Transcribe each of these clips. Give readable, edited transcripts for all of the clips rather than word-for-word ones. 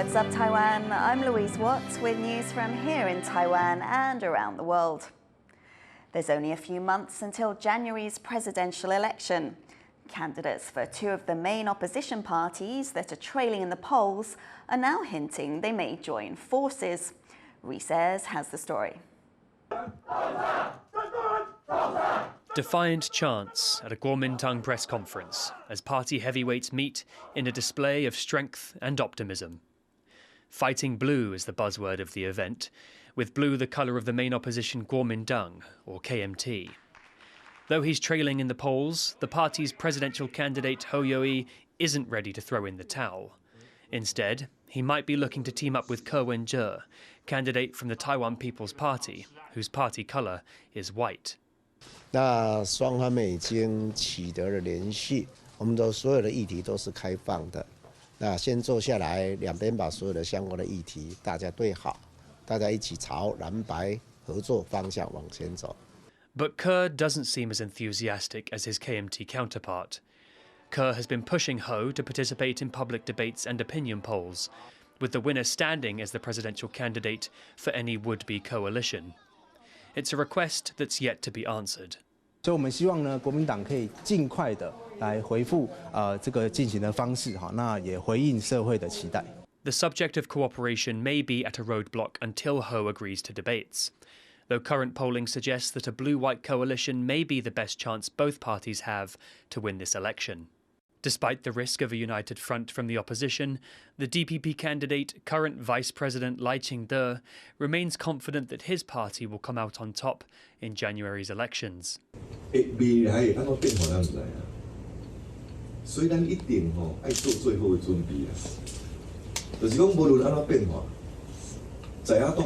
What's up, Taiwan? I'm Louise with news from here in Taiwan and around the world. There's only a few months until January's presidential election. Candidates for two of the main opposition parties that are trailing in the polls are now hinting they may join forces. Louise has the story. Defiant chants at a Kuomintang press conference as party heavyweights meet in a display of strength and optimism. Fighting blue is the buzzword of the event, with blue the colour of the main opposition Kuomintang, or KMT. Though he's trailing in the polls, the party's presidential candidate Ho Yo-i isn't ready to throw in the towel. Instead, he might be looking to team up with Ko Wen-je, candidate from the Taiwan People's Party, whose party colour is white. 那双方面已经取得了联系，我们的所有的议题都是开放的。那先坐下来，两边把所有的相关的议题大家对好，大家一起朝蓝白合作方向往前走。But Kerr doesn't seem as enthusiastic as his KMT counterpart. Kerr has been pushing Ho to participate in public debates and opinion polls, with the winner standing as the presidential candidate for any would-be coalition. It's a request that's yet to be answered. 所以我们希望呢，国民党可以尽快的来回复这个进行的方式哈，那也回应社会的期待。The subject of cooperation may be at a roadblock until Ho agrees to debates, though current polling suggests that a blue-white coalition may be the best chance both parties have to win this election. Despite the risk of a united front from the opposition, the DPP candidate, current Vice President Lai Ching-te, remains confident that his party will come out on top in January's elections. 未来会安怎变化咱唔知啊，所以咱一定爱做最好的准备啊。就是讲无论安怎变化，在野党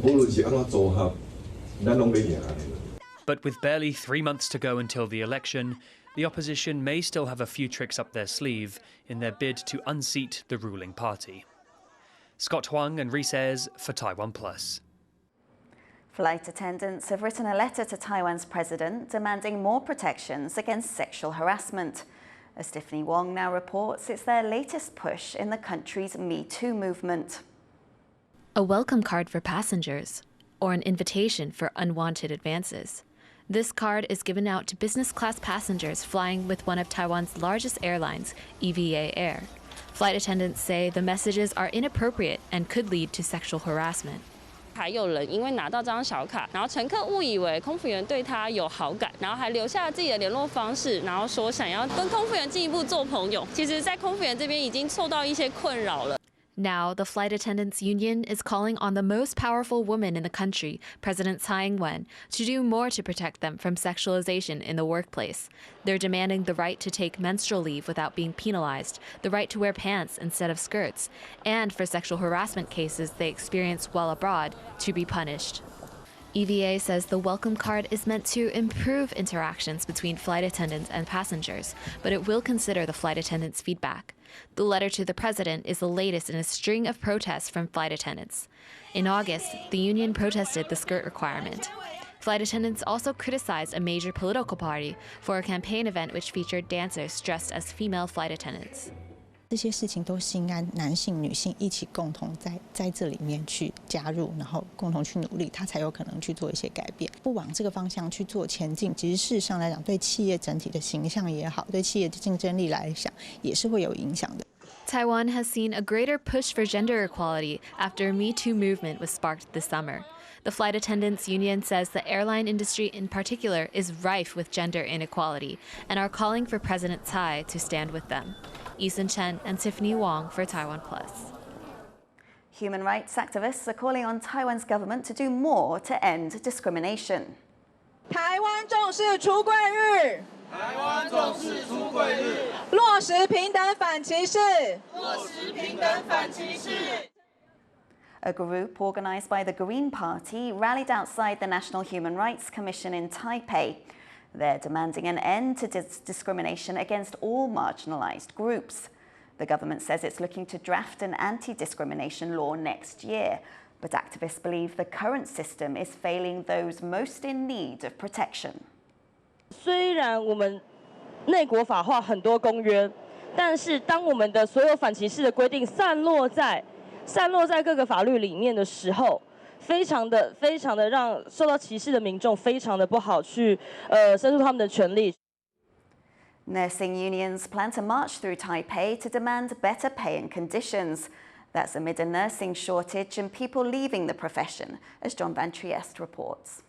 无论是安怎组合，咱拢要赢安尼。But with barely 3 months to go until the election, the opposition may still have a few tricks up their sleeve in their bid to unseat the ruling party. Scott Huang and Rees for TaiwanPlus. Flight attendants have written a letter to Taiwan's president demanding more protections against sexual harassment. As Tiffany Wong now reports, it's their latest push in the country's Me Too movement. A welcome card for passengers, or an invitation for unwanted advances. This card is given out to business class passengers flying with one of Taiwan's largest airlines, EVA Air. Flight attendants say the messages are inappropriate and could lead to sexual harassment. 还有人因为拿到这张小卡，然后乘客误以为空服员对他有好感，然后还留下了自己的联络方式，然后说想要跟空服员进一步做朋友。其实，在空服员这边已经受到一些困扰了。 Now, the Flight Attendants Union is calling on the most powerful woman in the country, President Tsai Ing-wen, to do more to protect them from sexualization in the workplace. They're demanding the right to take menstrual leave without being penalized, the right to wear pants instead of skirts, and for sexual harassment cases they experience while abroad to be punished. EVA says the welcome card is meant to improve interactions between flight attendants and passengers, but it will consider the flight attendants' feedback. The letter to the president is the latest in a string of protests from flight attendants. In August, the union protested the skirt requirement. Flight attendants also criticized a major political party for a campaign event which featured dancers dressed as female flight attendants. 这些事情都是应该男性、女性一起共同在这里面去加入，然后共同去努力，他才有可能去做一些改变。不往这个方向去做前进，其实事实上来讲，对企业整体的形象也好，对企业的竞争力来讲，也是会有影响的。 Taiwan has seen a greater push for gender equality after a Me Too movement was sparked this summer. The Flight Attendants Union says the airline industry in particular is rife with gender inequality and are calling for President Tsai to stand with them. Eason Chen and Tiffany Wong for TaiwanPlus. Human rights activists are calling on Taiwan's government to do more to end discrimination. 台湾重视出柜日，台湾重视出柜日，落实平等反歧视，落实平等反歧视。 A group organised by the Green Party rallied outside the National Human Rights Commission in Taipei. They're demanding an end to discrimination against all marginalised groups. The government says it's looking to draft an anti-discrimination law next year, but activists believe the current system is failing those most in need of protection. 虽然我们内国法化很多公约，但是当我们的所有反歧视的规定散落在散落在各个法律里面的时候，非常的让受到歧视的民众非常的不好去申诉他们的权利。Nursing unions plan to march through Taipei to demand better pay and conditions. That's amid a nursing shortage and people leaving the profession, as John Van Trieste reports.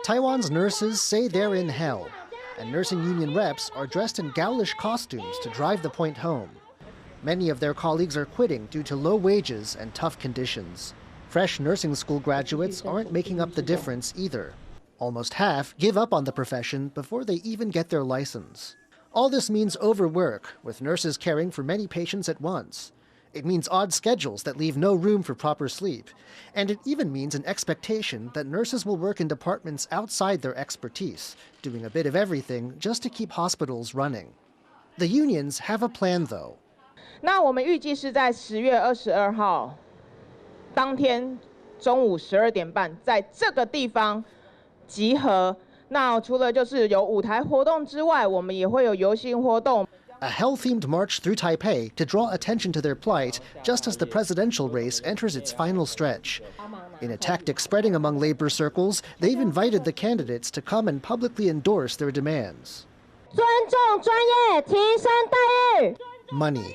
Taiwan's nurses say they're in hell, and nursing union reps are dressed in gaulish costumes to drive the point home. Many of their colleagues are quitting due to low wages and tough conditions. Fresh nursing school graduates aren't making up the difference either. Almost half give up on the profession before they even get their license. All this means overwork, with nurses caring for many patients at once. It means odd schedules that leave no room for proper sleep. And it even means an expectation that nurses will work in departments outside their expertise, doing a bit of everything just to keep hospitals running. The unions have a plan, though. 那我们预计是在10月22号当天中午12点半，在这个地方集合。那除了就是有舞台活动之外，我们也会有游行活动。 A hell-themed march through Taipei to draw attention to their plight just as the presidential race enters its final stretch. In a tactic spreading among labor circles, they've invited the candidates to come and publicly endorse their demands. 尊重专业，提升待遇。 Money.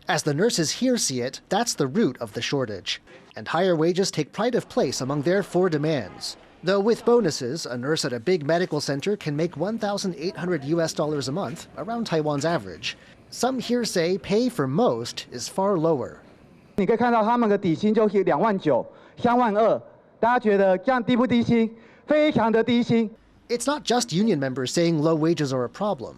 As the nurses here see it, that's the root of the shortage. And higher wages take pride of place among their 4 demands. Though with bonuses, a nurse at a big medical center can make $1,800 a month, around Taiwan's average. Some here say pay for most is far lower. 你可以看到他们的底薪就2万9、3万2，大家觉得这样低不低薪？非常的低薪。 It's not just union members saying low wages are a problem.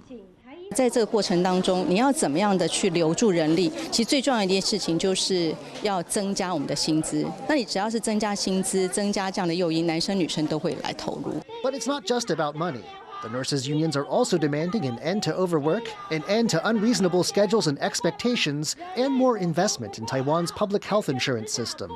在这个过程当中，你要怎么样的去留住人力？其实最重要的一件事情就是要增加我们的薪资。那你只要是增加薪资、增加这样的诱因，男生女生都会来投入。But it's not just about money. The nurses' unions are also demanding an end to overwork, an end to unreasonable schedules and expectations, and more investment in Taiwan's public health insurance system.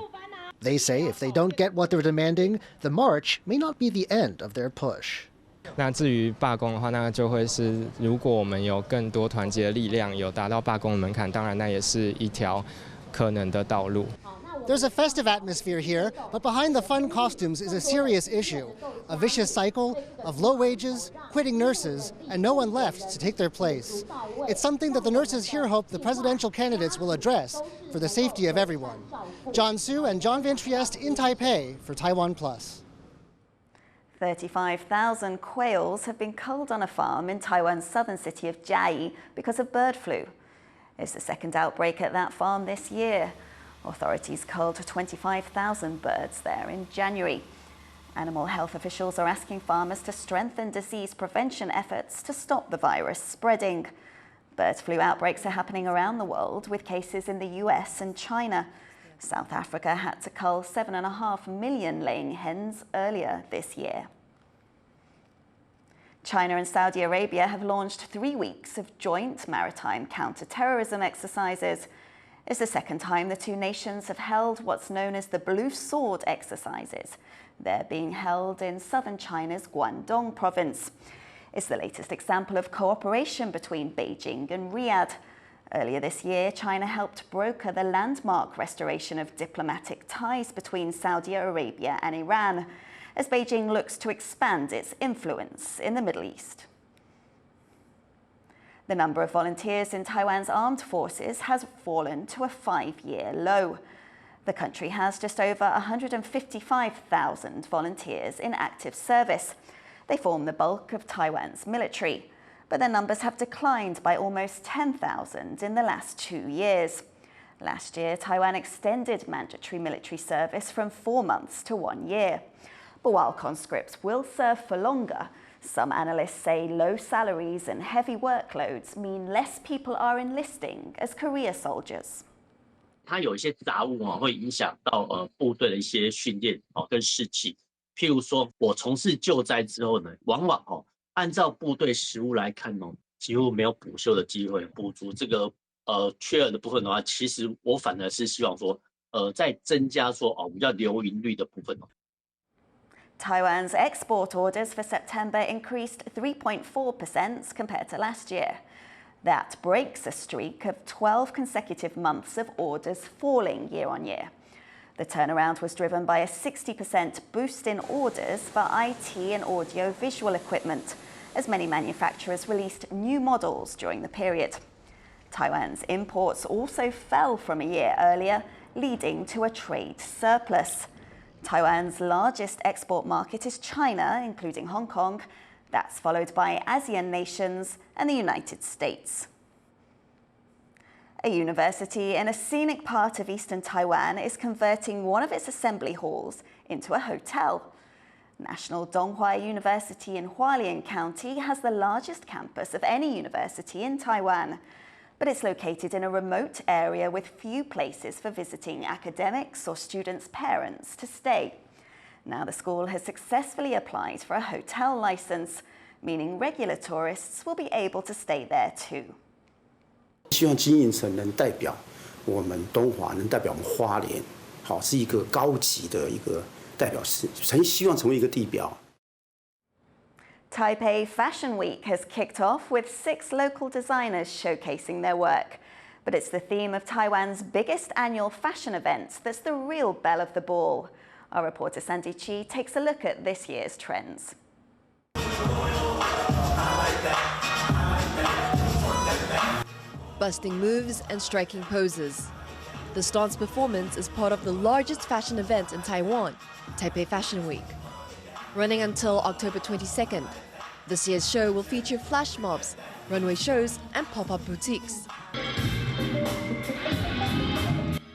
They say if they don't get what they're demanding, the march may not be the end of their push. 那至于罢工的话，那就会是如果我们有更多团结的力量，有达到罢工的门槛，当然那也是一条可能的道路。 There's a festive atmosphere here, but behind the fun costumes is a serious issue. A vicious cycle of low wages, quitting nurses, and no one left to take their place. It's something that the nurses here hope the presidential candidates will address for the safety of everyone. John Su and John Van Trieste in Taipei for TaiwanPlus. 35,000 quails have been culled on a farm in Taiwan's southern city of Chiayi because of bird flu. It's the second outbreak at that farm this year. Authorities culled 25,000 birds there in January. Animal health officials are asking farmers to strengthen disease prevention efforts to stop the virus spreading. Bird flu outbreaks are happening around the world, with cases in the US and China. South Africa had to cull 7.5 million laying hens earlier this year. China and Saudi Arabia have launched 3 weeks of joint maritime counter-terrorism exercises. It's the second time the 2 nations have held what's known as the Blue Sword exercises. They're being held in southern China's Guangdong province. It's the latest example of cooperation between Beijing and Riyadh. Earlier this year, China helped broker the landmark restoration of diplomatic ties between Saudi Arabia and Iran, as Beijing looks to expand its influence in the Middle East. The number of volunteers in Taiwan's armed forces has fallen to a 5-year low. The country has just over 155,000 volunteers in active service. They form the bulk of Taiwan's military, but their numbers have declined by almost 10,000 in the last 2 years. Last year, Taiwan extended mandatory military service from 4 months to 1 year. But while conscripts will serve for longer, some analysts say low salaries and heavy workloads mean less people are enlisting as career soldiers. 它有一些杂物会影响到部队的一些训练跟士气。譬如说，我从事救灾之后呢，往往按照部队实务来看几乎没有补休的机会。补足这个缺额的部分的话，其实我反而是希望说，在增加说我们叫留营率的部分。Taiwan's export orders for September increased 3.4% compared to last year. That breaks a streak of 12 consecutive months of orders falling year on year. The turnaround was driven by a 60% boost in orders for IT and audio-visual equipment, as many manufacturers released new models during the period. Taiwan's imports also fell from a year earlier, leading to a trade surplus. Taiwan's largest export market is China, including Hong Kong. That's followed by ASEAN nations and the United States. A university in a scenic part of Eastern Taiwan is converting one of its assembly halls into a hotel. National Donghua University in Hualien County has the largest campus of any university in Taiwan, but it's located in a remote area with few places for visiting academics or students' parents to stay. Now the school has successfully applied for a hotel license, meaning regular tourists will be able to stay there too. 希望经营层能代表我们东华，能代表我们花莲，好，是一个高级的一个代表，很希望成为一个地标。 Taipei Fashion Week has kicked off with 6 local designers showcasing their work. But it's the theme of Taiwan's biggest annual fashion event that's the real belle of the ball. Our reporter Sandy Chi takes a look at this year's trends. Busting moves and striking poses. The dance performance is part of the largest fashion event in Taiwan, Taipei Fashion Week. Running until October 22nd, this year's show will feature flash mobs, runway shows and pop-up boutiques.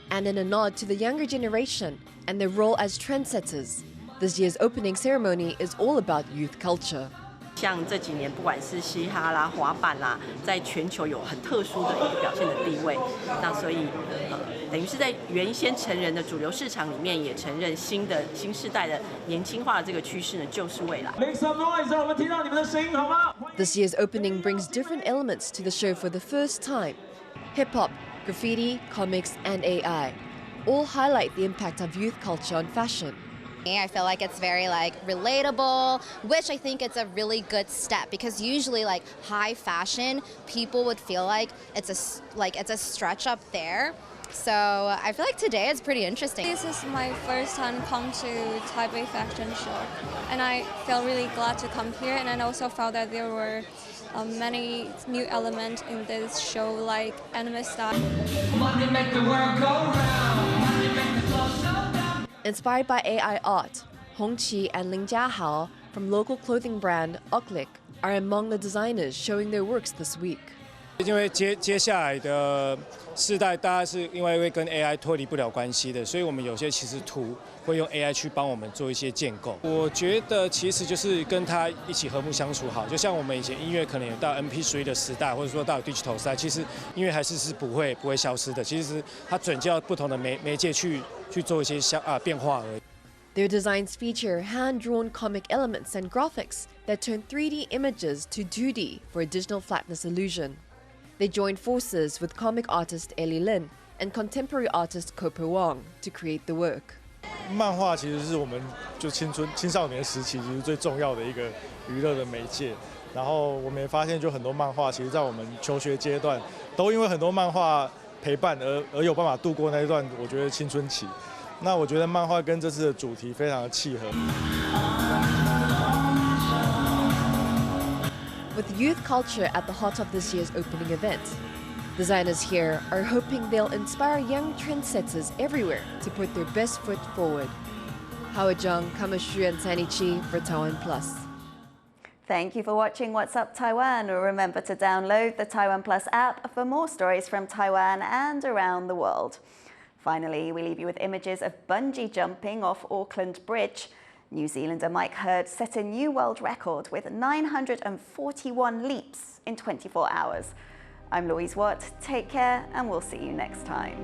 And in a nod to the younger generation and their role as trendsetters, this year's opening ceremony is all about youth culture. 像这几年，不管是嘻哈啦、滑板啦，在全球有很特殊的一个表现的地位。那所以，等于是在原先成人的主流市场里面，也承认新世代的年轻化的这个趋势呢，就是未来。Make some noise， 让我们听到你们的声音，好吗？ This year's opening brings different elements to the show for the first time. Hip-hop, graffiti, comics, and AI all highlight the impact of youth culture on fashion. I feel like it's very relatable, which I think it's a really good step because usually high fashion, people would feel like it's a stretch up there. So I feel like today is pretty interesting. This is my first time come to Taipei Fashion Show, and I feel really glad to come here. And I also felt that there were many new elements in this show, like anime style. Money make the world go round. Money make the clothes go down. Inspired by AI art, Hongqi and Ling Jiahao from local clothing brand Outbreak are among the designers showing their works this week. 因为接下来的世代，大家是因为会跟 AI 脱离不了关系的，所以我们有些其实图会用 AI 去帮我们做一些建构。我觉得其实就是跟它一起和睦相处好，就像我们以前音乐可能有到 MP3 的时代，或者说到 Digital 时代，其实音乐还是不会消失的。其实它转交不同的媒介去做一些变化而已。 Their designs feature hand-drawn comic elements and graphics that turn 3D images to 2D for additional flatness illusion. They joined forces with comic artist Ellie Lin and contemporary artist Cooper Wong to create the work. 漫画其实是我们就青少年时期其实最重要的一个娱乐的媒介。然后我们也发现，就很多漫画其实在我们求学阶段，都因为很多漫画陪伴而有办法度过那一段我觉得青春期。那我觉得漫画跟这次的主题非常的契合。 With youth culture at the heart of this year's opening event, designers here are hoping they'll inspire young trendsetters everywhere to put their best foot forward. Howard Zhang, Kamashu and Sandy Chi for TaiwanPlus. Thank you for watching What's Up Taiwan. Remember to download the TaiwanPlus app for more stories from Taiwan and around the world. Finally, we leave you with images of bungee jumping off Auckland Bridge. New Zealander Mike Hurd set a new world record with 941 leaps in 24 hours. I'm Louise Watt. Take care, and we'll see you next time.